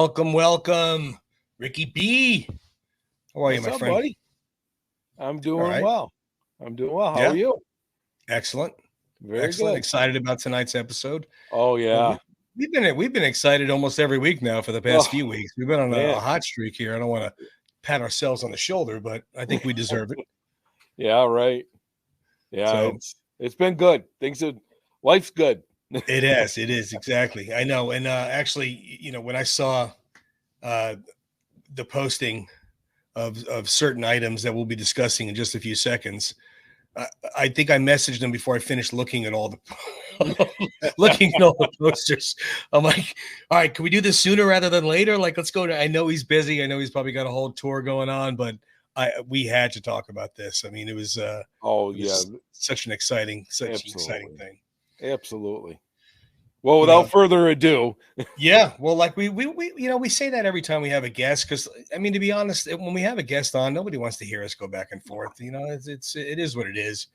Welcome, Ricky B. How are you, my friend? Buddy? I'm doing well. How are you? Excellent. Very Excellent. good. Excited about tonight's episode. Oh yeah. We've been excited almost every week now for the past few weeks. We've been on a hot streak here. I don't want to pat ourselves on the shoulder, but I think we deserve it. Yeah, right. Yeah, so, it's been good. Life's good. It is exactly. I know. And actually, when I saw the posting of certain items that we'll be discussing in just a few seconds, I think I messaged him before I finished looking at all the posters. I'm like, all right, can we do this sooner rather than later? Like, let's go. I know he's busy. I know he's probably got a whole tour going on, but we had to talk about this. I mean, it was such an exciting thing. Absolutely. Well, without further ado. Yeah. Well, like we say that every time we have a guest, because I mean, to be honest, when we have a guest on, nobody wants to hear us go back and forth. It is what it is.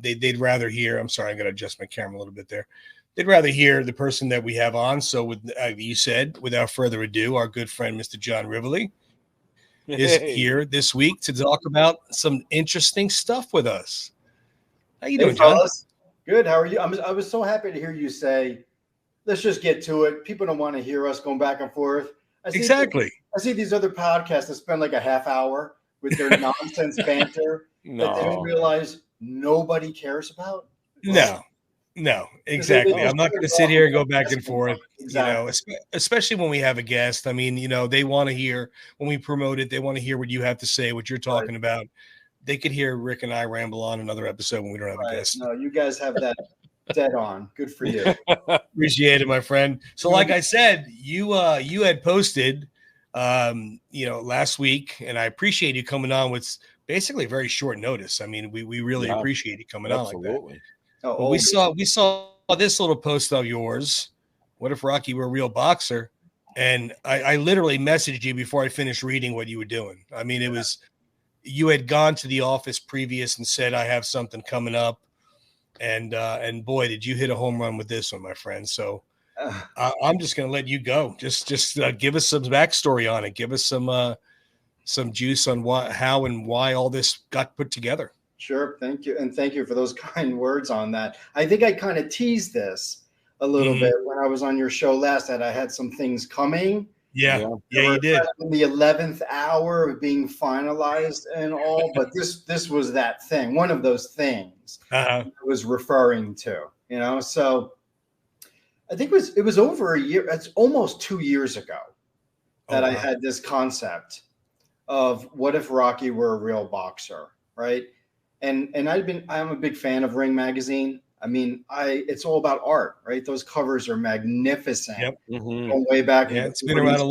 They'd rather hear, I'm sorry, I'm going to adjust my camera a little bit there. They'd rather hear the person that we have on. So with you said, without further ado, our good friend, Mr. John Rivoli, is here this week to talk about some interesting stuff with us. How you doing, John? Fellas? Good. How are you? I was so happy to hear you say, let's just get to it. People don't want to hear us going back and forth. I see these other podcasts that spend like a half hour with their nonsense banter that they don't realize nobody cares about. No, exactly. I'm not going to sit here and go back and forth. Exactly. Especially when we have a guest. I mean, they want to hear when we promote it. They want to hear what you have to say, what you're talking about. They could hear Rick and I ramble on another episode when we don't have a guest. No, you guys have that dead on. Good for you. Appreciate it, my friend. So like I said, you had posted last week, and I appreciate you coming on with basically very short notice. I mean, we really appreciate you coming on like that. Oh, we saw this little post of yours. What if Rocky were a real boxer? And I literally messaged you before I finished reading what you were doing. I mean, it was you had gone to the office previous and said, I have something coming up. And boy, did you hit a home run with this one, my friend. So I'm just going to let you go. Just give us some backstory on it. Give us some juice on how and why all this got put together. Sure. Thank you. And thank you for those kind words on that. I think I kind of teased this a little bit when I was on your show last, that I had some things coming. Yeah, you did. In the 11th hour of being finalized and all, but this was that thing, one of those things I was referring to, So I think it was over a year. It's almost 2 years ago that I had this concept of what if Rocky were a real boxer, right? And I'm a big fan of Ring Magazine. I mean, it's all about art, right? Those covers are magnificent. Yep. Going way back. Yeah, it's been around a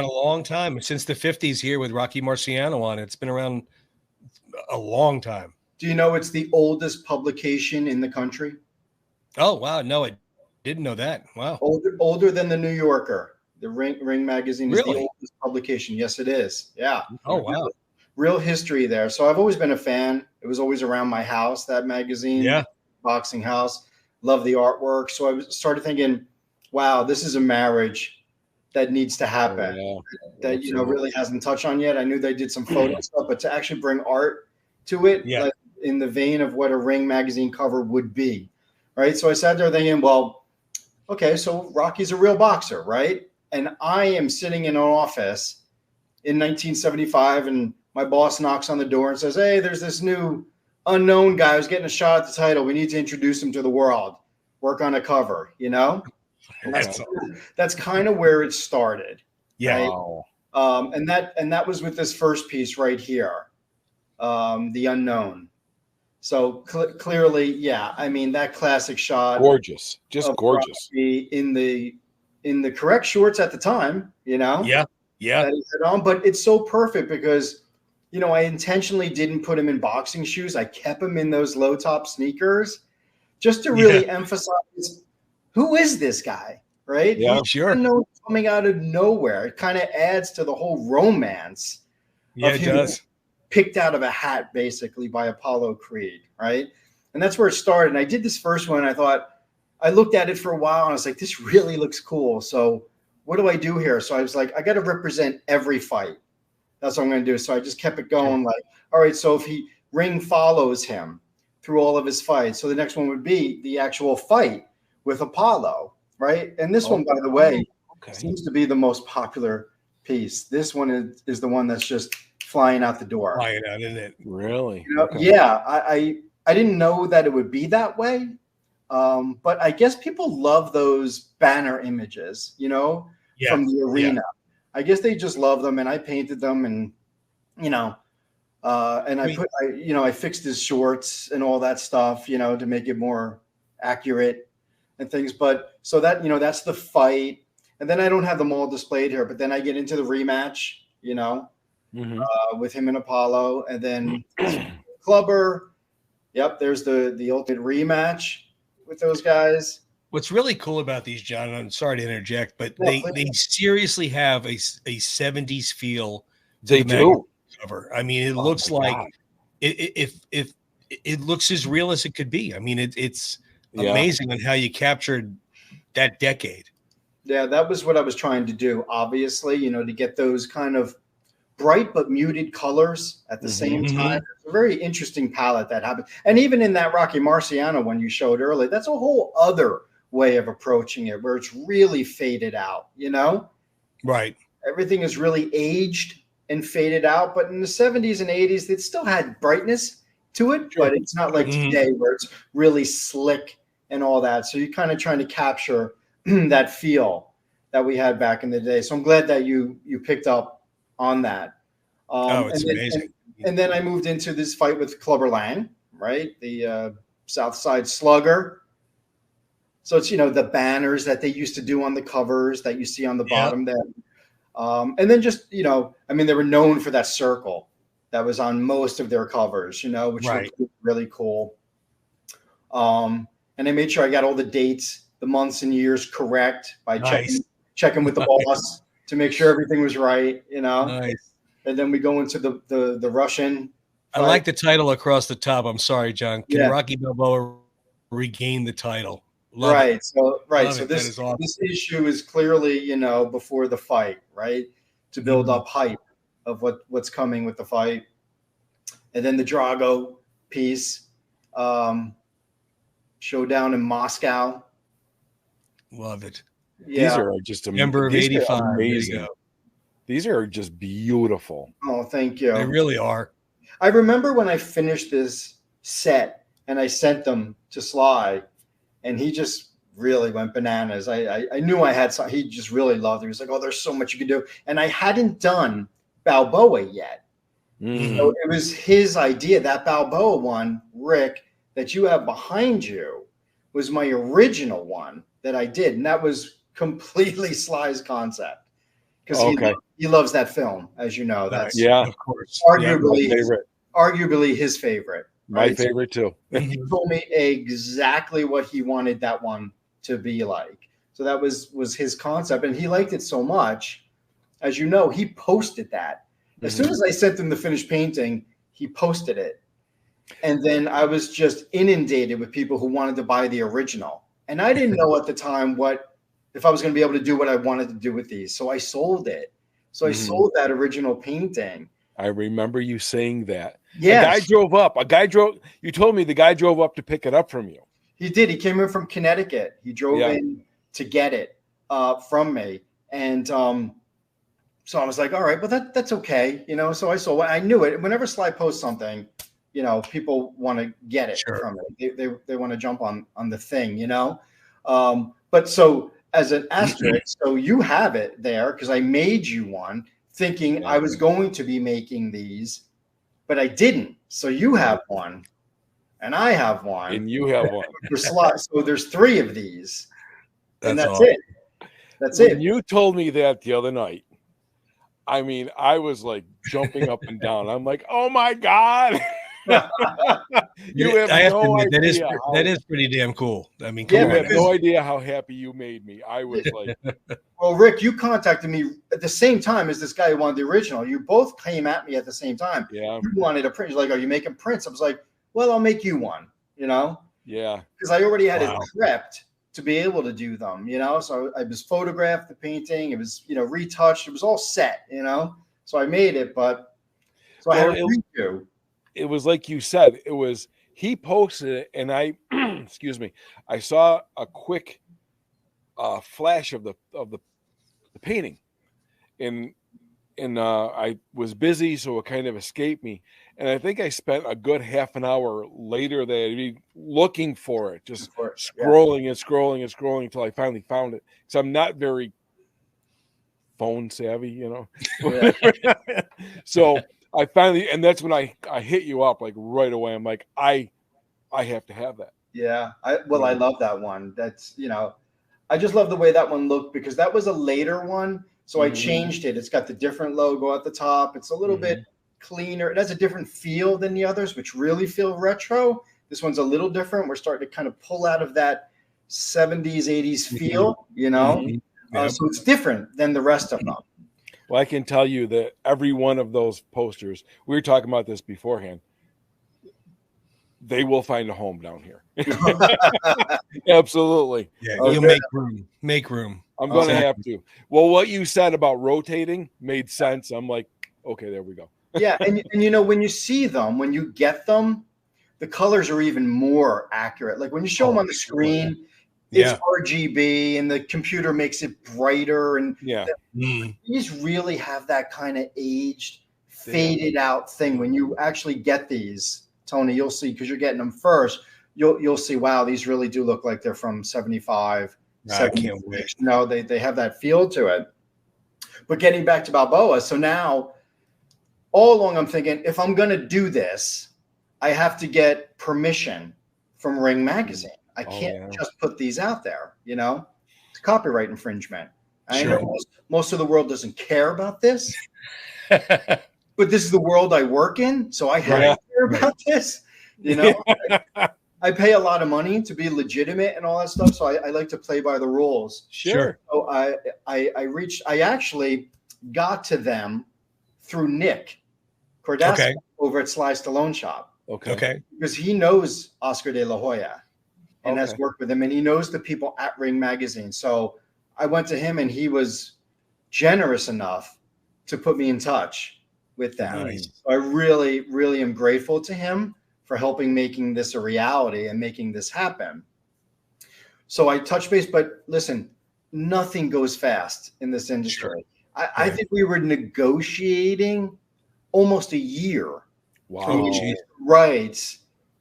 long time. Since the 50s here with Rocky Marciano on it. It's been around a long time. Do you know it's the oldest publication in the country? Oh, wow. No, I didn't know that. Wow. Older than the New Yorker. The Ring Magazine is the oldest publication. Yes, it is. Yeah. Oh, wow. Real history there. So I've always been a fan. It was always around my house, that magazine. Yeah. Boxing house. Love the artwork. So I started thinking, wow, this is a marriage that needs to happen. That really hasn't touched on yet. I knew they did some photo stuff, but to actually bring art to it, like in the vein of what a Ring Magazine cover would be, right? So I sat there thinking, well, okay, so Rocky's a real boxer, right? And I am sitting in an office in 1975, and my boss knocks on the door and says, hey, there's this new unknown guy who's getting a shot at the title. We need to introduce him to the world. Work on a cover, And that's kind of where it started. Yeah. Right? And that was with this first piece right here, The Unknown. So clearly, yeah. I mean, that classic shot, gorgeous, just gorgeous. In the correct shorts at the time, Yeah. That he had on, but it's so perfect because. I intentionally didn't put him in boxing shoes. I kept him in those low top sneakers just to really emphasize who is this guy, right? Yeah, sure. Coming out of nowhere. It kind of adds to the whole romance. Yeah, it does. Picked out of a hat, basically, by Apollo Creed, right? And that's where it started. And I did this first one. I looked at it for a while and I was like, this really looks cool. So what do I do here? So I was like, I got to represent every fight. That's what I'm going to do. So I just kept it going. Like, all right, so if Ring follows him through all of his fights, so the next one would be the actual fight with Apollo, right? And this one, by the way, seems to be the most popular piece. This one is the one that's just flying out the door. Flying out, isn't it? Really? You know, yeah, I didn't know that it would be that way. But I guess people love those banner images, you know, from the arena. I guess they just love them, and I painted them, and you know, and I fixed his shorts and all that stuff, you know, to make it more accurate and things. But so that, you know, that's the fight, and then I don't have them all displayed here, but then I get into the rematch, you know, with him and Apollo, and then Clubber. Yep, there's the ultimate rematch with those guys. What's really cool about these, John, and I'm sorry to interject, but they seriously have a 70s feel. They do. Cover. I mean, it looks like if it looks as real as it could be. I mean, it's amazing on how you captured that decade. Yeah, that was what I was trying to do. Obviously, you know, to get those kind of bright but muted colors at the same time. It's a very interesting palette that happened. And even in that Rocky Marciano one you showed earlier, that's a whole other way of approaching it, where it's really faded out, you know? Right. Everything is really aged and faded out, but in the 70s and 80s, it still had brightness to it, but it's not like today where it's really slick and all that. So you're kind of trying to capture that feel that we had back in the day. So I'm glad that you picked up on that. It's amazing. And then I moved into this fight with Clubber Lang, right? The South Side Slugger. So it's, you know, the banners that they used to do on the covers that you see on the bottom there. And then just, you know, I mean, they were known for that circle that was on most of their covers, you know, which looked really cool. And I made sure I got all the dates, the months and years correct by checking with the boss to make sure everything was right, you know. Nice. And then we go into the Russian fight. I like the title across the top. I'm sorry, John. Can Rocky Balboa regain the title? Love it. So this issue is clearly, you know, before the fight, right? To build up hype of what's coming with the fight. And then the Drago piece, showdown in Moscow. Love it. Yeah. These are just amazing. Member of 85. Amazing. These are just beautiful. Oh, thank you. They really are. I remember when I finished this set and I sent them to Sly, and he just really went bananas. I knew I had some. He just really loved it. He was like, "Oh, there's so much you can do." And I hadn't done Balboa yet. So it was his idea. That Balboa one, Rick, that you have behind you was my original one that I did. And that was completely Sly's concept. Because he loves that film, as you know. That's of course. Arguably his favorite. My favorite too. He told me exactly what he wanted that one to be like. So that was his concept, and he liked it so much. As you know, he posted that. As soon as I sent him the finished painting, he posted it. And then I was just inundated with people who wanted to buy the original. And I didn't know at the time if I was going to be able to do what I wanted to do with these. So I sold it. So I sold that original painting. I remember you saying that. Yeah. You told me the guy drove up to pick it up from you. He did. He came in from Connecticut. He drove in to get it from me. And so I was like, all right, well, that's okay. You know, so I knew it. Whenever Sly posts something, you know, people want to get it from it. They want to jump on the thing, you know. But so as an asterisk, so you have it there because I made you one thinking I was going to be making these, but I didn't. So you have one, and I have one, and you have one for Sly. So there's 3 of these, and that's awesome. it. That's when it. You told me that the other night. I mean, I was like jumping up and down. I'm like, oh my God. You have no idea. That is pretty damn cool. I mean, you have no idea how happy you made me. I was like, well, Rick, you contacted me at the same time as this guy who wanted the original. You both came at me at the same time. Yeah. You wanted a print. You're like, are you making prints? I was like, well, I'll make you one, you know? Yeah. Because I already had it prepped to be able to do them, So I was photographed the painting. It was, retouched. It was all set, So I made it, but I had a redo. It was like you said. It was he posted it, and I, excuse me, I saw a quick flash of the painting, and I was busy, so it kind of escaped me. And I think I spent a good half an hour later there looking for it, just scrolling and scrolling and scrolling until I finally found it. So I'm not very phone savvy, Yeah. So I finally, and that's when I hit you up like right away. I'm like, I have to have that. Yeah. I love that one. That's, I just love the way that one looked because that was a later one. So I changed it. It's got the different logo at the top. It's a little bit cleaner. It has a different feel than the others, which really feel retro. This one's a little different. We're starting to kind of pull out of that 70s, 80s feel, So it's different than the rest of them. Well, I can tell you that every one of those posters, we were talking about this beforehand, they will find a home down here. Absolutely. Yeah, you'll make room. I'm going to have to. Well, what you said about rotating made sense. I'm like, okay, there we go. Yeah, and when you see them, when you get them, the colors are even more accurate. Like when you show them on the screen, it's RGB, and the computer makes it brighter, and these really have that kind of aged, faded out thing. When you actually get these, Tony, you'll see, because you're getting them first. You'll see, wow, these really do look like they're from 75. I can't wait. No, they have that feel to it. But getting back to Balboa, so now all along I'm thinking, if I'm going to do this, I have to get permission from Ring Magazine. I can't just put these out there, It's copyright infringement. I know most of the world doesn't care about this, but this is the world I work in, so I have to care about this, I pay a lot of money to be legitimate and all that stuff, so I like to play by the rules. Sure. So I actually got to them through Nick Cordasco over at Sly Stallone Shop. Okay. Because he knows Oscar de la Hoya and has worked with him, and he knows the people at Ring Magazine. So I went to him, and he was generous enough to put me in touch with them. Nice. So I really, really am grateful to him for helping making this a reality and making this happen. So I touched base, but listen, nothing goes fast in this industry. Sure. I think we were negotiating almost a year. Wow. Rights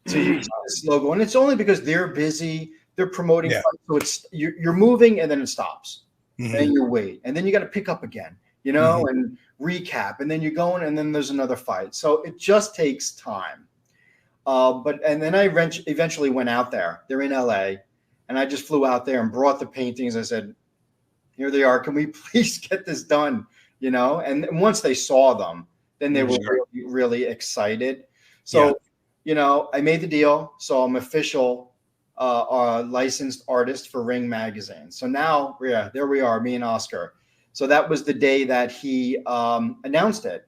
to use this logo. And it's only because they're busy, they're promoting. So it's you're moving and then it stops. And then you wait. And then you got to pick up again, and recap. And then you're going, and then there's another fight. So it just takes time. And then I eventually went out there. They're in LA, and I just flew out there and brought the paintings. I said, here they are. Can we please get this done? And once they saw them, then they were really, really excited. So, I made the deal. So I'm official licensed artist for Ring Magazine. So now, there we are, me and Oscar. So that was the day that he announced it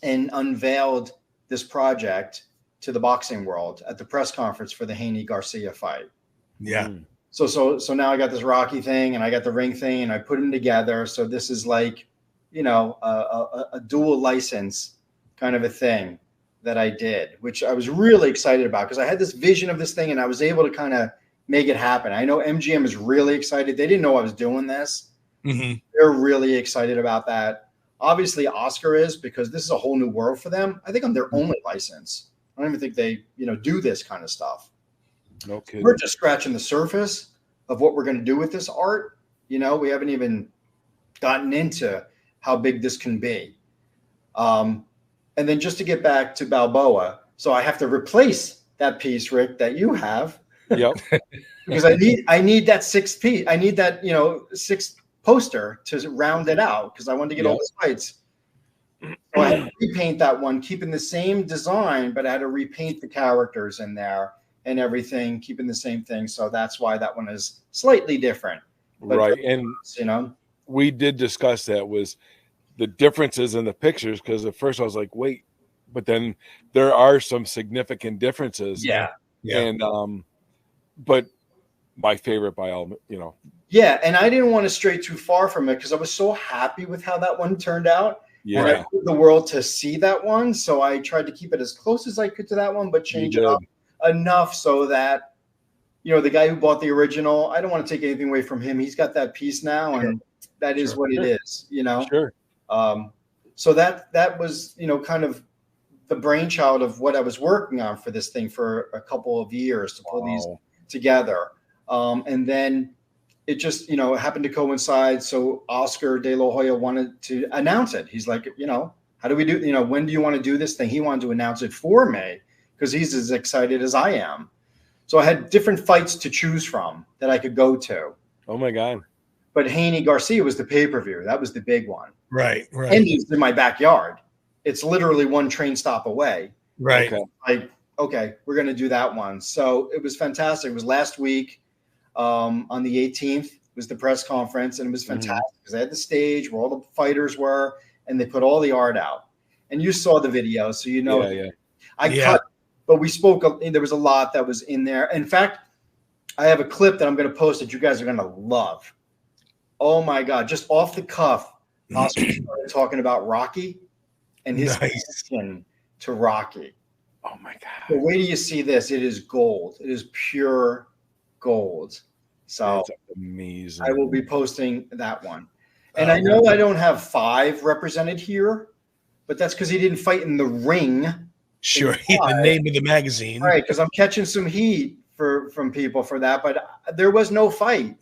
and unveiled this project to the boxing world at the press conference for the Haney Garcia fight. Yeah. So now I got this Rocky thing and I got the Ring thing and I put them together. So this is like, a dual license kind of a thing that I did, which I was really excited about because I had this vision of this thing and I was able to kind of make it happen. I know MGM is really excited. They didn't know I was doing this. They're really excited about that. Obviously Oscar is, because this is a whole new world for them. I think I'm their only license. I don't even think they, do this kind of stuff. No kidding. We're just scratching the surface of what we're going to do with this art. We haven't even gotten into how big this can be. And then just to get back to Balboa, so I have to replace that piece, Rick, that you have. Yep. Because I need that sixth piece. I need that, sixth poster to round it out because I wanted to get all the fights. So I had to repaint that one, keeping the same design, but I had to repaint the characters in there and everything, keeping the same thing. So that's why that one is slightly different. But right. And we did discuss that was the differences in the pictures, because at first I was like, wait, but then there are some significant differences. Yeah. And but my favorite by all, Yeah, and I didn't want to stray too far from it because I was so happy with how that one turned out. Yeah. And I wanted the world to see that one, so I tried to keep it as close as I could to that one, but change it up enough so that, the guy who bought the original, I don't want to take anything away from him. He's got that piece now, and that is what it is, Sure. So that was, kind of the brainchild of what I was working on for this thing for a couple of years to pull these together. And then it just, happened to coincide. So Oscar De La Hoya wanted to announce it. He's like, how do we do, when do you want to do this thing? He wanted to announce it for me because he's as excited as I am. So I had different fights to choose from that I could go to. Oh my God. But Haney Garcia was the pay-per-view. That was the big one. Right. And it's in my backyard. It's literally one train stop away. Right. Okay, we're going to do that one. So it was fantastic. It was last week on the 18th was the press conference, and it was fantastic because they had the stage where all the fighters were, and they put all the art out. And you saw the video, so I cut, but we spoke. There was a lot that was in there. In fact, I have a clip that I'm going to post that you guys are going to love. Oh my God! Just off the cuff, Oscar started talking about Rocky and his connection to Rocky. Oh my God! The way do you see this? It is gold. It is pure gold. So that's amazing. I will be posting that one. And I know I don't have 5 represented here, but that's because he didn't fight in the ring. Sure, the name of the magazine. Right, because I'm catching some heat from people for that, but there was no fight,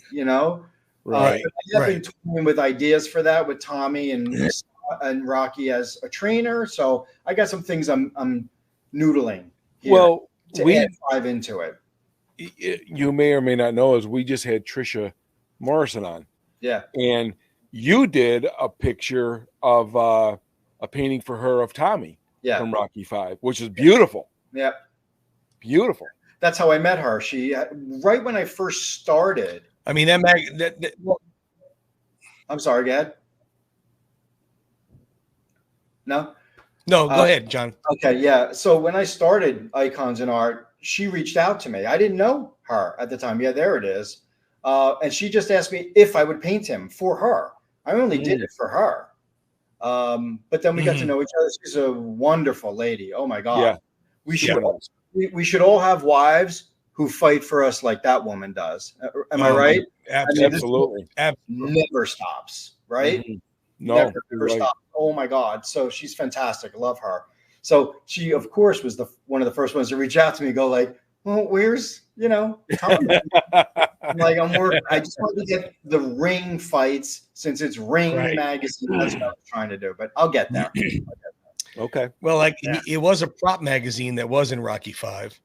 Right. I have been toying with ideas for that with Tommy and Rocky as a trainer. So I got some things I'm noodling here to add 5 into it. You may or may not know is we just had Trisha Morrison on. Yeah. And you did a picture of a painting for her of Tommy from Rocky 5, which is beautiful. Yeah. Beautiful. That's how I met her. She right when I first started. I mean, I'm sorry, go ahead. No, go ahead, John. Okay, yeah. So when I started Icons in Art, she reached out to me. I didn't know her at the time. Yeah, there it is. And she just asked me if I would paint him for her. I only did it for her. But then we got to know each other. She's a wonderful lady. Oh my God. Yeah. We should all have wives who fight for us like that woman does. Am I right? Absolutely. Never stops, right? No, never stops. Oh my God. So she's fantastic. I love her. So she, of course, was one of the first ones to reach out to me, go like, well, where's, Tom? I'm like, I just want to get the ring fights since it's Ring Magazine. That's what I was trying to do, but I'll get there. Okay. Well, it was a prop magazine that was in Rocky 5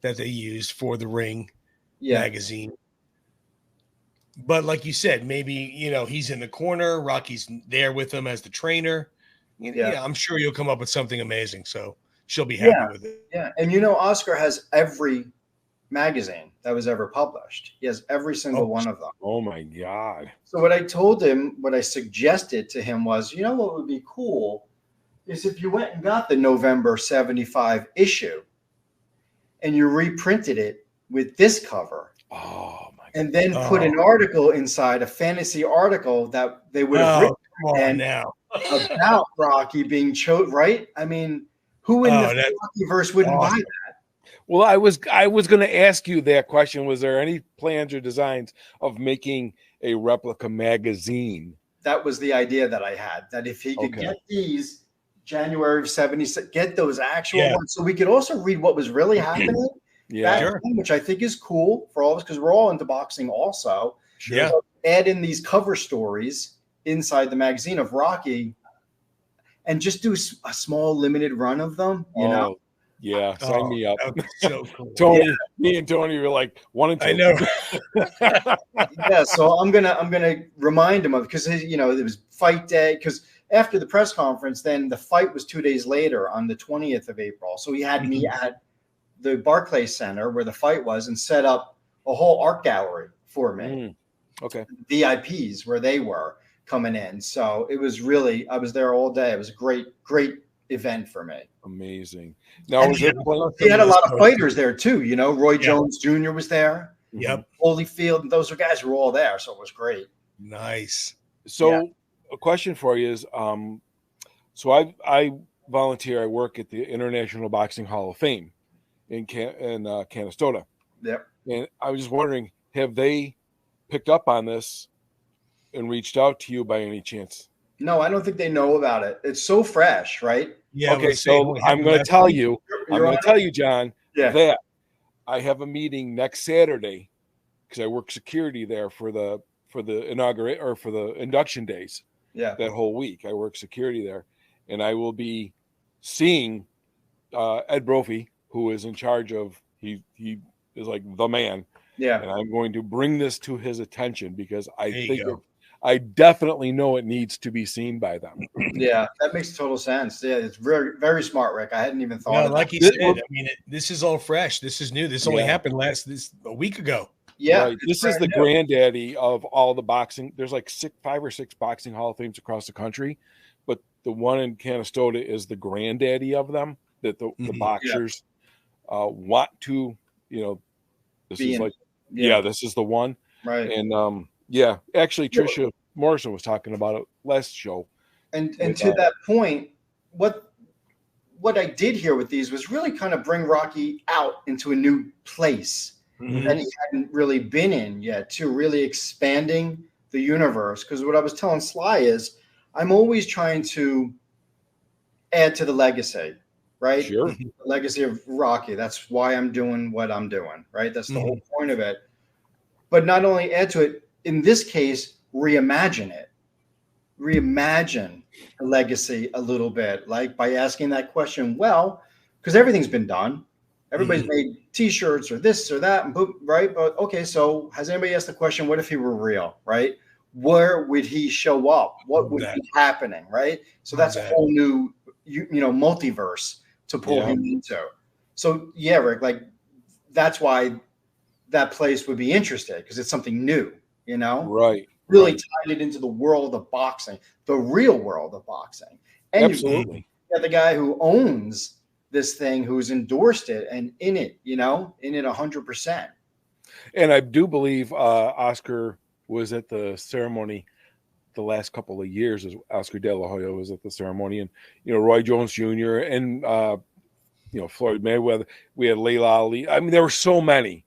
that they used for the Ring magazine. But like you said, maybe, he's in the corner. Rocky's there with him as the trainer. Yeah, I'm sure you'll come up with something amazing. So she'll be happy with it. Yeah. And, Oscar has every magazine that was ever published. He has every single one of them. Oh, my God. So what I told him, what I suggested to him was, what would be cool is if you went and got the November 75 issue and you reprinted it with this cover. Oh, my God. And then put an article inside, a fantasy article that they would have written about Rocky being chosen, right? I mean, who in the Rockyverse wouldn't buy that? Well, I was going to ask you that question. Was there any plans or designs of making a replica magazine? That was the idea that I had, that if he could get these January of 76, get those actual ones, so we could also read what was really happening. Which I think is cool for all of us because we're all into boxing also. Yeah. So add in these cover stories inside the magazine of Rocky and just do a small limited run of them, Yeah, sign me up. So cool. Tony, me and Tony were like 1 and 2. I know. So I'm gonna remind him of, because it was fight day, because after the press conference, then the fight was 2 days later on the 20th of April. So he had me at the Barclays Center where the fight was and set up a whole art gallery for me. Okay. VIPs where they were coming in. So it was really, I was there all day. It was a great event for me. Amazing. Now, he had a lot of fighters there too. Roy Jones Jr. was there. Yep. Holyfield, and those guys were all there, so it was great. Nice. So a question for you is, so I volunteer. I work at the International Boxing Hall of Fame in Canastota. Yep. And I was just wondering, have they picked up on this and reached out to you by any chance? No, I don't think they know about it. It's so fresh, right? Yeah. Okay, so I'm going to tell you, John, that I have a meeting next Saturday because I work security there for the induction days. Yeah. That whole week I work security there, and I will be seeing Ed Brophy, who is in charge of he is like the man. Yeah. And I'm going to bring this to his attention because I definitely know it needs to be seen by them. Yeah, that makes total sense. Yeah, it's very, very smart, Rick. I hadn't even thought of that. Like you said, I mean, this is all fresh. This is new. This only happened a week ago. Yeah. Right. This is the granddaddy of all the boxing. There's like 5 or 6 boxing Hall of Fames across the country, but the one in Canastota is the granddaddy of them that the boxers want to, this is like, this is the one. Right. And actually Tricia Morrison was talking about it last show. And to that point, what I did here with these was really kind of bring Rocky out into a new place that he hadn't really been in yet, to really expanding the universe. Because what I was telling Sly is I'm always trying to add to the legacy, right? Sure. The legacy of Rocky. That's why I'm doing what I'm doing, right? That's the whole point of it. But not only add to it, in this case, reimagine it. Reimagine the legacy a little bit, like by asking that question. Well, because everything's been done. Everybody's made T-shirts or this or that, right? But okay, so has anybody asked the question, what if he were real, right? Where would he show up? What would be happening, right? So that's a whole new, multiverse to pull him into. So yeah, Rick, like that's why that place would be interested, because it's something new, Right. Really tied it into the world of boxing, the real world of boxing. And absolutely. You got the guy who owns this thing, who's endorsed it and in it, in it 100%. And I do believe Oscar was at the ceremony the last couple of years. As Oscar De La Hoya was at the ceremony, and Roy Jones Jr. and Floyd Mayweather. We had Layla Ali. I mean, there were so many,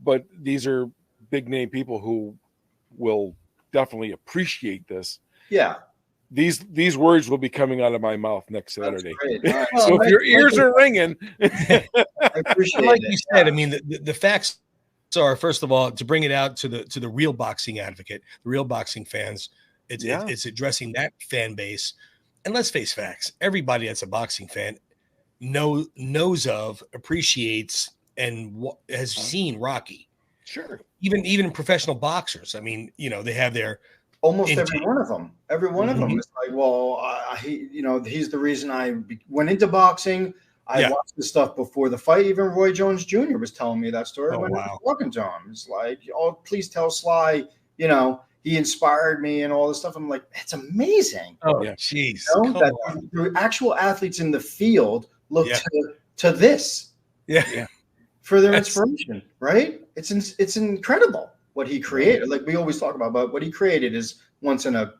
but these are big name people who will definitely appreciate this. Yeah. These words will be coming out of my mouth next Saturday. Right. So if your ears are ringing, I appreciate like it. you said, I mean, the facts are, first of all, to bring it out to the real boxing advocate, the real boxing fans. It's addressing that fan base. And let's face facts. Everybody that's a boxing fan knows of, appreciates, and has seen Rocky. Sure. Even professional boxers. I mean, they have their almost every one of them. Every one of them is like, well, he's the reason I went into boxing. I watched this stuff before the fight. Even Roy Jones Jr. was telling me that story when I was talking to him. It's like, oh, please tell Sly, he inspired me and all this stuff. I'm like, that's amazing. Oh, jeez. The actual athletes in the field look to this. Yeah. For their inspiration, right? It's incredible what he created. Like we always talk about, but what he created is once in a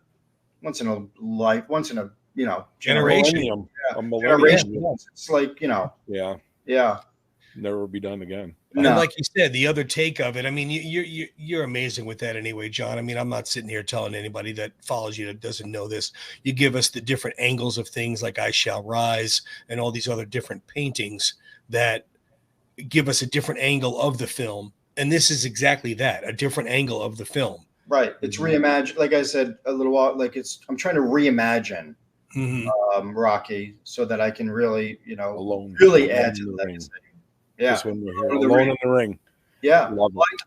generation. A millennium. It's like, never be done again. No. And like you said, the other take of it, I mean, you're amazing with that anyway, John. I mean, I'm not sitting here telling anybody that follows you that doesn't know this. You give us the different angles of things like I Shall Rise and all these other different paintings that give us a different angle of the film. And this is exactly that, a different angle of the film. Right. It's reimagined. Like I said a little while, I'm trying to reimagine Rocky so that I can really, really add to the legacy. Yeah. This one right here. Alone in the Ring. Yeah.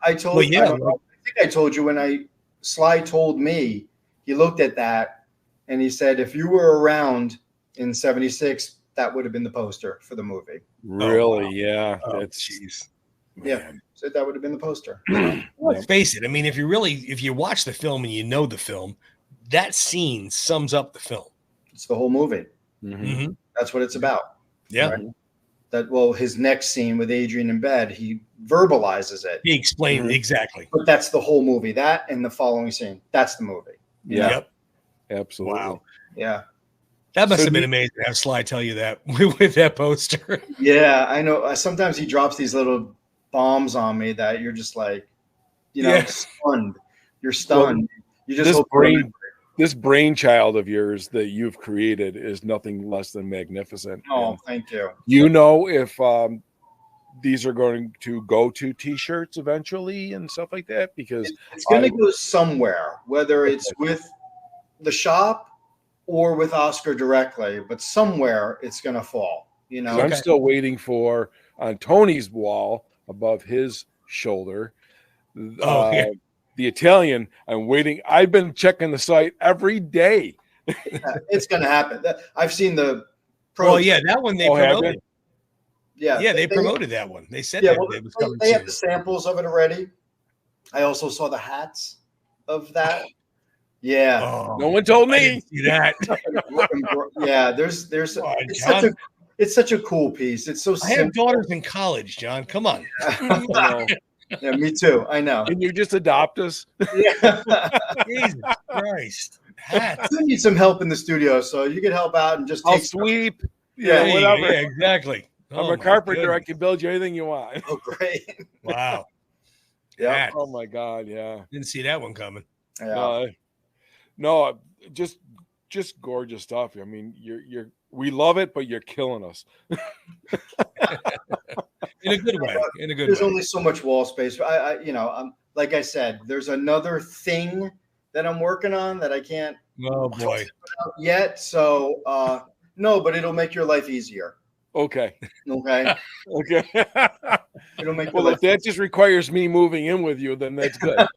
I told you, I think I told you when Sly told me, he looked at that and he said, if you were around in 76, that would have been the poster for the movie. Really? Oh, wow. Yeah. That's jeez. Yeah. So that would have been the poster. Let's face it. I mean, if you watch the film and you know the film, that scene sums up the film. It's the whole movie. Mm-hmm. That's what it's about. Yeah. Right? his next scene with Adrian in bed, he verbalizes it. He explained exactly. But that's the whole movie. That and the following scene, that's the movie. Yeah. Yep. Absolutely. Wow. Yeah. That must have been amazing to have Sly tell you that with that poster. Yeah, I know. Sometimes he drops these little bombs on me that you're just like, stunned. You're stunned. Well, you just this brainchild of yours that you've created is nothing less than magnificent. Oh, thank you. You know, if these are going to go to T-shirts eventually and stuff like that, because it's going to go somewhere, whether it's with the shop or with Oscar directly, but somewhere it's going to fall. You know, I'm still waiting for on Tony's wall above his shoulder. The Italian, I'm waiting. I've been checking the site every day. It's going to happen. I've seen the. Well, yeah, that one they promoted. Yeah, they promoted that one. They said they have the samples of it already. I also saw the hats of that. Yeah, no one told me. I didn't see that. Yeah, there's. It's such a cool piece. It's so. I have daughters in college, John. Come on. Yeah, me too. I know. Can you just adopt us? Yeah. Jesus Christ. Hats. You need some help in the studio, so you can help out and just I'll sweep. Yeah, whatever. Yeah, exactly. I'm a carpenter. Goodness. I can build you anything you want. Oh, great. Wow. Yeah. Oh my God. Yeah. Didn't see that one coming. Yeah. No, just gorgeous stuff. I mean, we love it, but you're killing us. In a good way. There's only so much wall space. Like I said, there's another thing that I'm working on that I can't. Oh boy. Yet. So no, but it'll make your life easier. Okay. Okay. It'll make. Well, if that just requires me moving in with you, then that's good.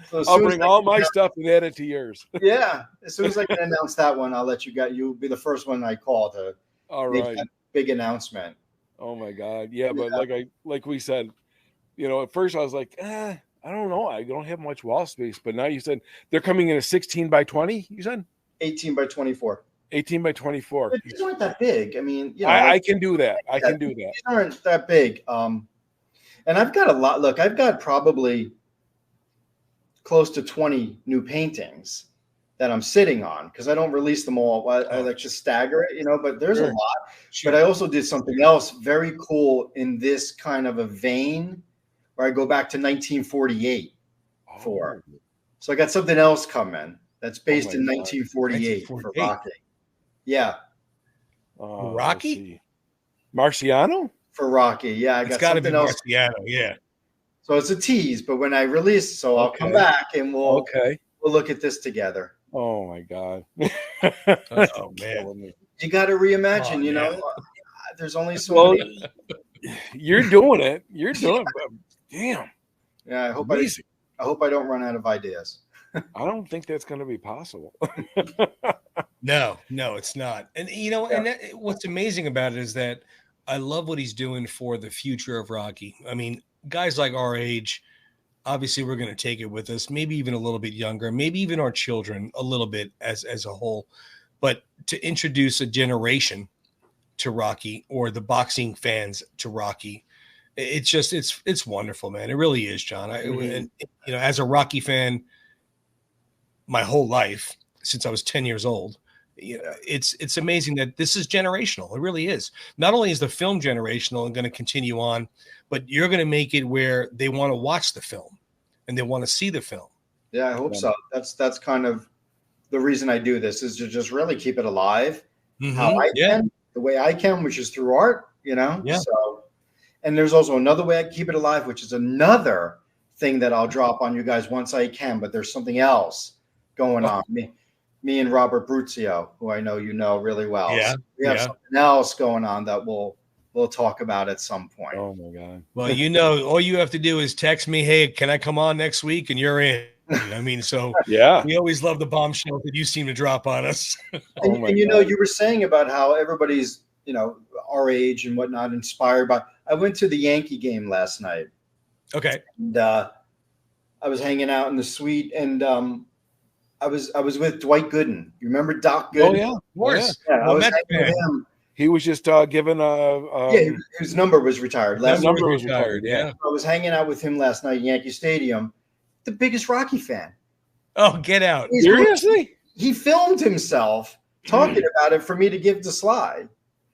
So I'll bring all my stuff and add it to yours. Yeah. As soon as I can announce that one, I'll let you go. You'll be the first one I call to make that big announcement. Oh my God. Yeah, but like we said, at first I was like, I don't know. I don't have much wall space. But now you said they're coming in a 16 by 20, you said? 18 by 24. 18 by 24. But these aren't that big. I mean, I can do that. I can do that. These aren't that big. And I've got a lot. Look, I've got probably close to 20 new paintings that I'm sitting on because I don't release them all. I like just stagger it, but there's a lot. Sure. But I also did something else very cool in this kind of a vein where I go back to 1948 for. So I got something else coming that's based in 1948 for Rocky. Yeah. Rocky? Marciano? For Rocky. Yeah, I got something else. Marciano, yeah. So it's a tease, but when I release, I'll come back and we'll look at this together. Oh my God. Oh man. You got to reimagine, there's only so many. You're doing it. You're doing it. Damn. Yeah, I hope I don't run out of ideas. I don't think that's going to be possible. No, it's not. And what's amazing about it is that I love what he's doing for the future of Rocky. I mean, guys like our age, obviously we're going to take it with us, maybe even a little bit younger, maybe even our children a little bit as a whole. But to introduce a generation to Rocky or the boxing fans to Rocky, it's wonderful, man. It really is, John. And as a Rocky fan, my whole life since I was 10 years old, it's amazing that this is generational. It really is. Not only is the film generational and going to continue on, but you're going to make it where they want to watch the film and they want to see the film. Yeah, I hope so. That's kind of the reason I do this, is to just really keep it alive how I can, the way I can, which is through art, Yeah. So, and there's also another way I keep it alive, which is another thing that I'll drop on you guys once I can, but there's something else going on. Me and Robert Bruzio, who I know you know really well. Yeah. So we have something else going on that we'll talk about at some point. Oh my God. Well, all you have to do is text me, hey, can I come on next week? And you're in. I mean, so we always love the bombshell that you seem to drop on us. And you were saying about how everybody's, our age and whatnot, inspired by. I went to the Yankee game last night. Okay. And I was hanging out in the suite, and I was with Dwight Gooden. You remember Doc Gooden? Oh yeah, of course. Yeah, I was hanging with him, He was just given a his number was retired. Last number was retired. Yeah. I was hanging out with him last night at Yankee Stadium. The biggest Rocky fan. Oh, get out! Seriously? He filmed himself talking about it for me to give to Sly.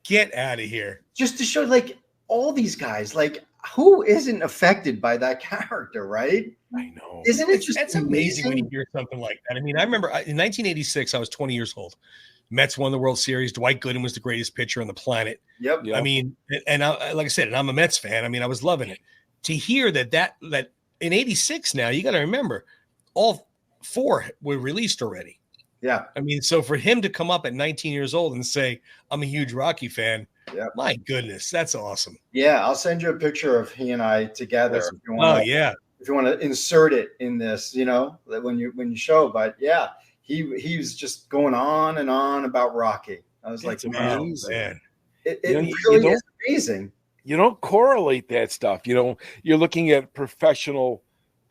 Get out of here! Just to show, like, all these guys, like, who isn't affected by that character, right? I know. Isn't it just that's amazing when you hear something like that? I mean, I remember in 1986, I was 20 years old. Mets won the World Series. Dwight Gooden was the greatest pitcher on the planet. Yep. I mean, and like I said, and I'm a Mets fan. I mean, I was loving it. To hear that in 86 now, you got to remember, all 4 were released already. Yeah. I mean, so for him to come up at 19 years old and say, I'm a huge Rocky fan, my goodness, that's awesome. Yeah, I'll send you a picture of he and I together. If you want if you want to insert it in this, you know, when you show. But yeah, he was just going on and on about Rocky. I was like, man, it really is amazing. You don't correlate that stuff. You know, you're looking at professional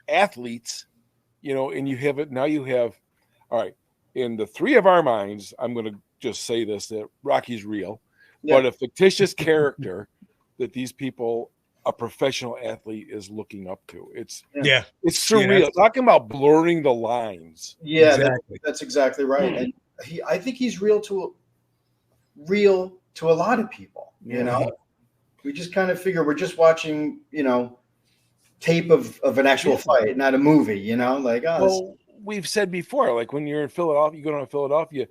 athletes, you know, and you have it now. You have, all right, in the 3 of our minds, I'm going to just say this, that Rocky's real, but a fictitious character that these people, a professional athlete, is looking up to. It's surreal. Talking about blurring the lines. Yeah, exactly. That's exactly right. And I think he's real to a lot of people. You know, we just kind of figure we're just watching, you know, tape of an actual fight, not a movie. You know, like we've said before, like when you're in Philadelphia, you go down to Philadelphia.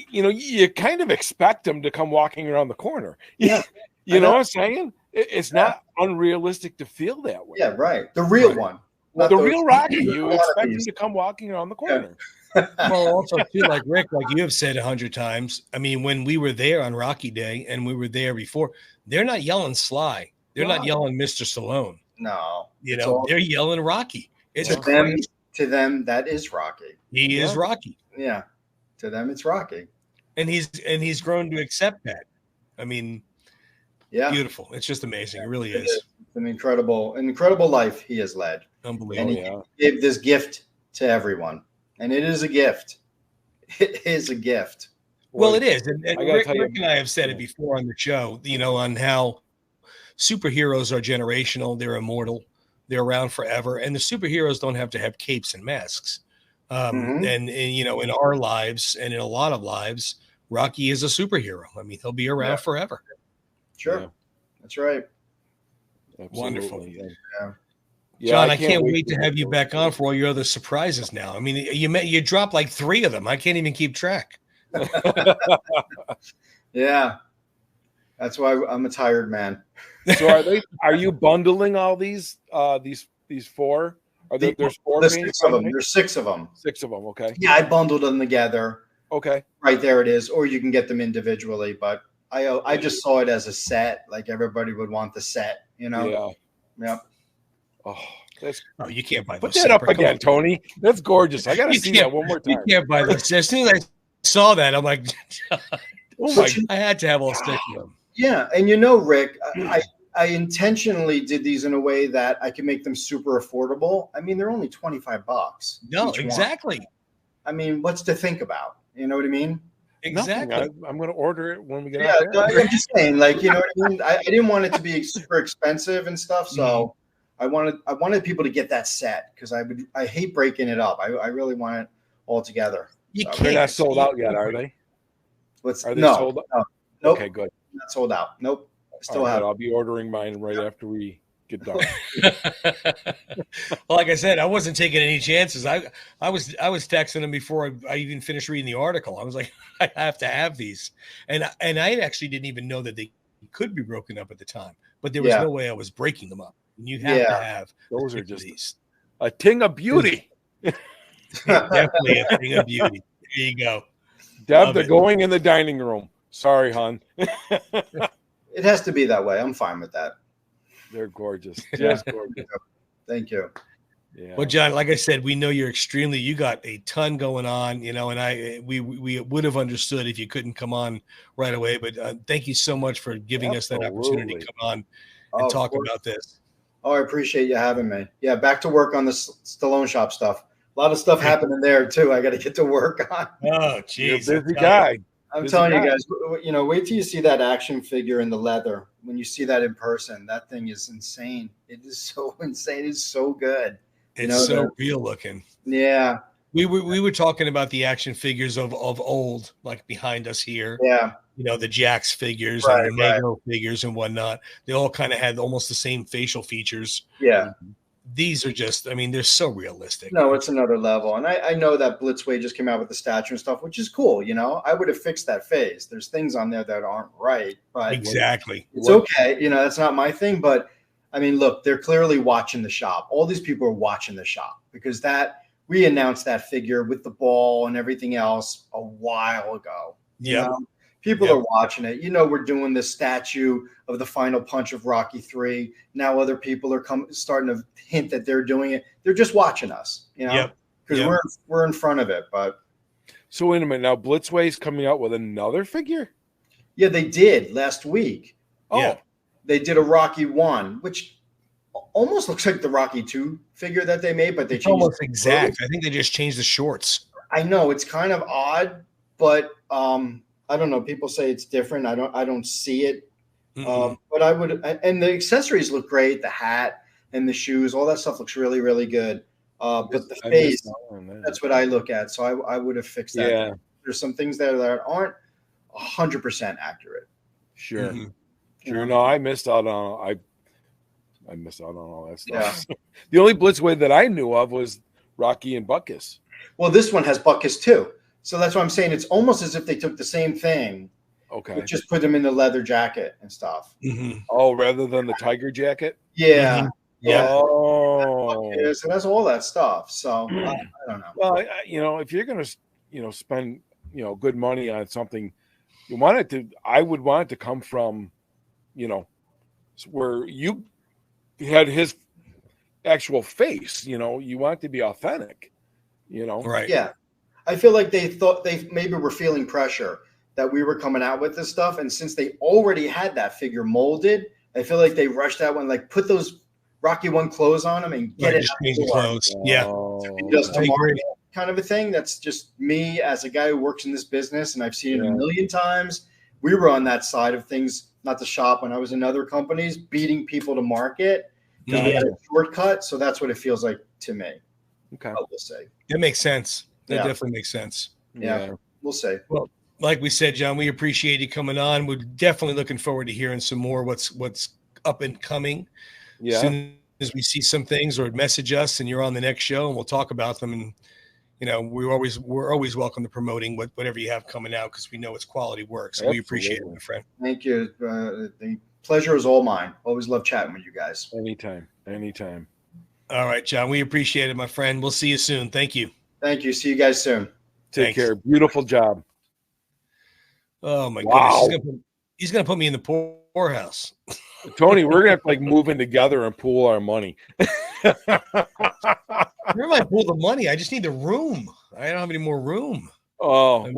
You know, you kind of expect him to come walking around the corner. Yeah. You know what I'm saying? It's not unrealistic to feel that way. Yeah, right. The real one. The real Rocky. You expect him to come walking around the corner. Yeah. Well, also, too, like Rick, like you have said 100 times, I mean, when we were there on Rocky Day and we were there before, they're not yelling Sly. They're not yelling Mr. Stallone. No. You know, they're yelling Rocky. It's to them, that is Rocky. He is Rocky. Yeah. To them, it's Rocky. And he's grown to accept that. I mean, beautiful. It's just amazing. It really is. It's an incredible life he has led. Unbelievable. And he gave this gift to everyone. And it is a gift. It is a gift. Well, it is. And Rick and I have said it before on the show, you know, on how superheroes are generational. They're immortal. They're around forever. And the superheroes don't have to have capes and masks. And, you know, in our lives and in a lot of lives, Rocky is a superhero. I mean, he'll be around forever. Sure. Yeah. That's right. Absolutely. Wonderful. Yeah. John, I can't wait to have you back on for all your other surprises now. I mean, you dropped like 3 of them. I can't even keep track. Yeah. That's why I'm a tired man. So are you bundling all these 4? There's 4? There's 6 of them. There's 6 of them. 6 of them. Okay. Yeah, I bundled them together. Okay. Right there it is. Or you can get them individually, but I just saw it as a set. Like everybody would want the set, you know? Yeah. Oh, you can't buy those. Put that up again, Tony. That's gorgeous. I got to see that one more time. You can't buy those. As soon as I saw that, I'm like, I had to have all 6 of them. Yeah. And you know, Rick, I intentionally did these in a way that I can make them super affordable. I mean, they're only $25. No, exactly. I mean, what's to think about? You know what I mean? Exactly. I'm going to order it when we get out there. I'm just saying, like, you know what I mean? I didn't want it to be super expensive and stuff. So I wanted people to get that set because I hate breaking it up. I really want it all together. They're not sold out yet, are they? Are they sold out? No. Nope. Okay, good. Not sold out. Nope. Still have. I'll be ordering mine right after we get done. Well, like I said, I wasn't taking any chances. I was texting them before I even finished reading the article. I was like, I have to have these, and I actually didn't even know that they could be broken up at the time. But there was no way I was breaking them up. And you have to have those. Are just these. A ting of beauty. Definitely a ting of beauty. There you go. Deb, they're going in the dining room. Sorry, hon. It has to be that way. I'm fine with that. They're gorgeous. Just gorgeous. Thank you. Yeah. Well, John, like I said, we know you got a ton going on, you know, and we would have understood if you couldn't come on right away. But thank you so much for giving us that opportunity to come on and talk about this. Oh, I appreciate you having me. Yeah, back to work on the Stallone Shop stuff. A lot of stuff happening there too. I got to get to work on. Oh, geez. You're a busy guy. I'm telling you guys, wait till you see that action figure in the leather. When you see that in person, that thing is insane. It is so insane. It's so good. It's so real looking. Yeah. We were talking about the action figures of old, like behind us here. Yeah. The Jax figures and the Mego figures and whatnot. They all kind of had almost the same facial features. Yeah. These are just, they're so realistic. No, it's another level. And I know that Blitzway just came out with the statue and stuff, which is cool. I would have fixed that phase. There's things on there that aren't right, but exactly. It's okay. That's not my thing. But look, they're clearly watching the shop. All these people are watching the shop because we announced that figure with the ball and everything else a while ago. Yeah. People are watching it. We're doing the statue of the final punch of Rocky 3. Now other people are starting to hint that they're doing it. They're just watching us, because we're in front of it. But so wait a minute. Now Blitzway's coming out with another figure? Yeah, they did last week. Oh, yeah. They did a Rocky 1, which almost looks like the Rocky 2 figure that they made, but they changed almost exact. I think they just changed the shorts. I know it's kind of odd, but I don't know. People say it's different. I don't see it. But I would, and the accessories look great. The hat and the shoes, all that stuff looks really, really good. But the face, that's what I look at. So I would have fixed that. Yeah. There's some things there that aren't 100% accurate. Sure. Sure. No, I missed out on I missed out on all that stuff. Yeah. The only Blitzway that I knew of was Rocky and Buckus. Well, this one has Buckus too. So that's what I'm saying. It's almost as if they took the same thing. Okay. Just put them in the leather jacket and stuff. Oh, rather than the tiger jacket? Yeah. Yeah. Oh. So that's all that stuff. So I don't know. Well, if you're going to, spend, good money on something, I would want it to come from, where you had his actual face, you want it to be authentic, Right. Yeah. I feel like they thought they maybe were feeling pressure that we were coming out with this stuff. And since they already had that figure molded, I feel like they rushed that one, like put those Rocky 1 clothes on them and get it out the clothes. Yeah. Just tomorrow kind of a thing. That's just me as a guy who works in this business. And I've seen it a million times. We were on that side of things, not the shop, when I was in other companies, beating people to market. We had a shortcut. So that's what it feels like to me. Okay. I will say. That makes sense. That definitely makes sense. Yeah. We'll see. Well, like we said, John, we appreciate you coming on. We're definitely looking forward to hearing some more what's up and coming. Yeah. As soon as we see some things, or message us and you're on the next show and we'll talk about them. And we're always welcome to promoting whatever you have coming out, because we know it's quality work. So we appreciate it, my friend. Thank you. The pleasure is all mine. Always love chatting with you guys. Anytime. All right, John. We appreciate it, my friend. We'll see you soon. Thank you. Thank you. See you guys soon. Take care. Beautiful job. Oh my goodness. He's gonna put me in the poorhouse. Tony, we're gonna have to move in together and pool our money. Where might pool the money? I just need the room. I don't have any more room. Oh,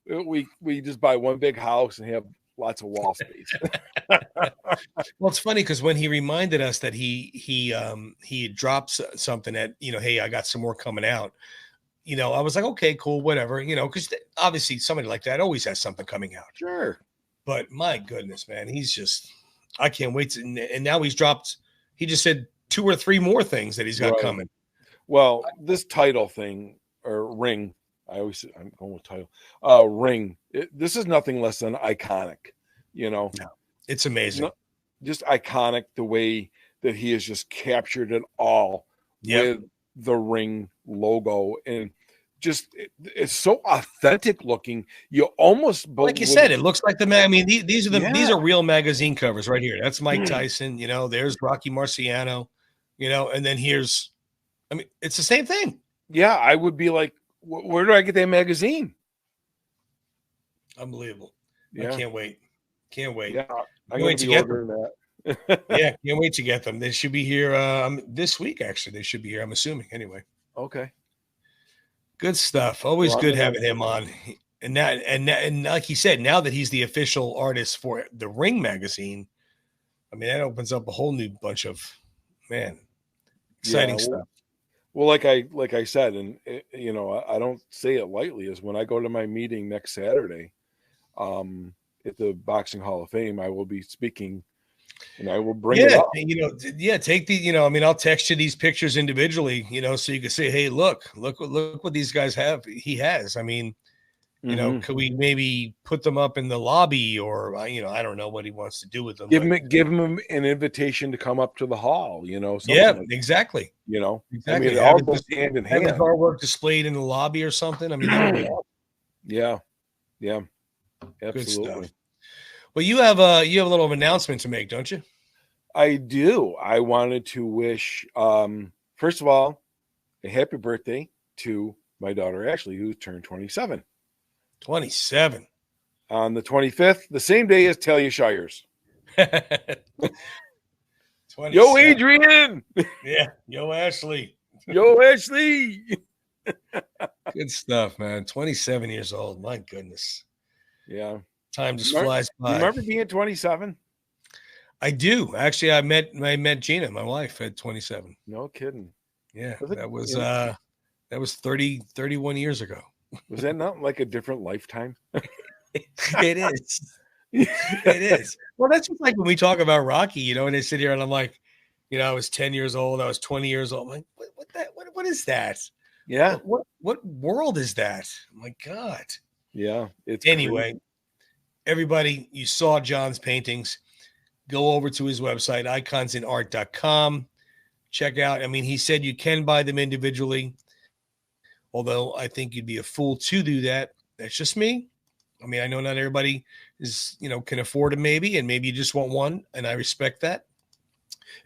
we just buy one big house and have lots of wall space. Well, it's funny because when he reminded us that he dropped something that, hey, I got some more coming out. I was like, okay, cool, whatever, because obviously somebody like that always has something coming out. Sure. But my goodness, man, I can't wait and now he just said 2 or 3 more things that he's got coming. Well, this title thing or ring, I'm going with title, ring. This is nothing less than iconic, No, it's amazing. Just iconic the way that he has just captured it all with the ring logo, and just it's so authentic looking. You almost like you said, it looks like these are real magazine covers right here. That's Mike Tyson, there's Rocky Marciano, and then here's it's the same thing. Yeah, I would be like, where do I get that magazine? Unbelievable. Yeah. I can't wait. Yeah, I'm going to be ordering that. Yeah, can't wait to get them. They should be here this week. Actually, they should be here. I'm assuming. Anyway. Okay. Good stuff. Always good having him on. And like he said, now that he's the official artist for the Ring magazine, that opens up a whole new bunch of exciting stuff. Well, like I said, and you know, I don't say it lightly, is when I go to my meeting next Saturday, at the Boxing Hall of Fame, I will be speaking, and I will bring it up. You know, take the, you know, I mean, I'll text you these pictures individually, you know, so you can say, hey, look what these guys have. He has. I mean, you know, could we maybe put them up in the lobby, or you know, I don't know what he wants to do with them. Give him an invitation to come up to the hall. You know, exactly. You know, exactly. I mean, it all goes hand in hand. Have his artwork displayed in the lobby or something. I mean, that would be awesome. Yeah, absolutely. Well, you have a little announcement to make, don't you? I do. I wanted to wish, first of all, a happy birthday to my daughter Ashley, who turned 27. 27 on the 25th, the same day as Talia Shires. Yo, Adrian. Yeah. Yo, Ashley. Yo, Ashley. Good stuff, man. 27 years old. My goodness. Yeah. Time just flies by. Remember being 27? I do. Actually, I met Gina, my wife, at 27. No kidding. Yeah. That was 31 years ago. Was that not like a different lifetime? It is. It is. Well, that's just like when we talk about Rocky, you know, and they sit here and I'm like, you know, I was 10 years old. I was 20 years old. I'm like, what is that? Yeah. What world is that? Oh my God. Yeah. It's anyway, crazy. Everybody, you saw John's paintings. Go over to his website, iconsinart.com. Check out. I mean, he said you can buy them individually. Although I think you'd be a fool to do that. That's just me. I mean, I know not everybody is, you know, can afford it maybe, and maybe you just want one, and I respect that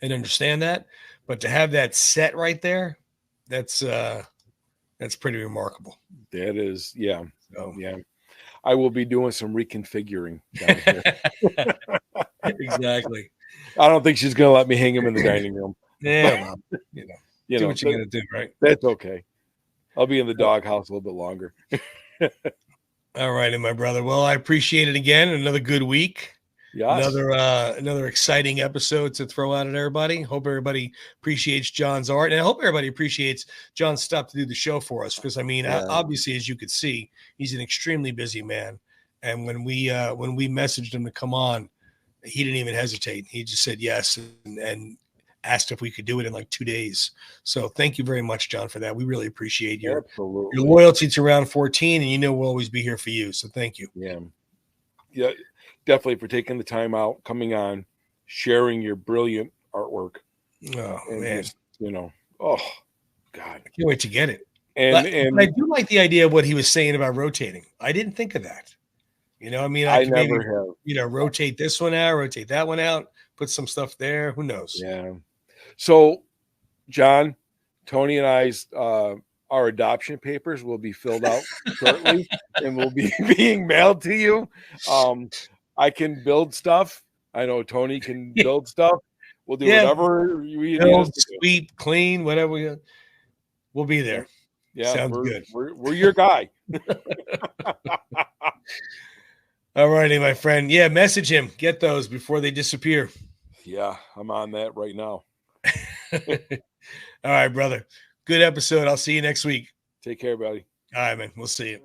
and understand that. But to have that set right there, that's pretty remarkable. That is, yeah. So, yeah. I will be doing some reconfiguring down here. Exactly. I don't think she's going to let me hang him in the dining room. Yeah, well, do what you're going to do, right? That's okay. I'll be in the doghouse a little bit longer. All right, my brother. Well, I appreciate it again. Another good week. Yes. Another exciting episode to throw out at everybody. Hope everybody appreciates John's art, and I hope everybody appreciates John's stuff to do the show for us. Because I mean, obviously, as you could see, he's an extremely busy man. And when we messaged him to come on, he didn't even hesitate. He just said yes and asked if we could do it in like 2 days. So thank you very much, John, for that. We really appreciate your loyalty to Round 14, and you know we'll always be here for you. So thank you. Yeah, definitely for taking the time out, coming on, sharing your brilliant artwork. Oh, man. Just, you know, oh, God. I can't wait to get it. And I do like the idea of what he was saying about rotating. I didn't think of that. You know, I mean, I could maybe, you know, rotate this one out, rotate that one out, put some stuff there. Who knows? Yeah. So, John, Tony and I's our adoption papers will be filled out shortly and will be being mailed to you. I can build stuff. I know Tony can build stuff. We'll do whatever we need. Sweep, clean, whatever. We'll be there. Yeah, sounds good. We're your guy. All righty, my friend. Yeah, message him. Get those before they disappear. Yeah, I'm on that right now. All right, brother. Good episode. I'll see you next week. Take care, buddy. All right, man. We'll see you.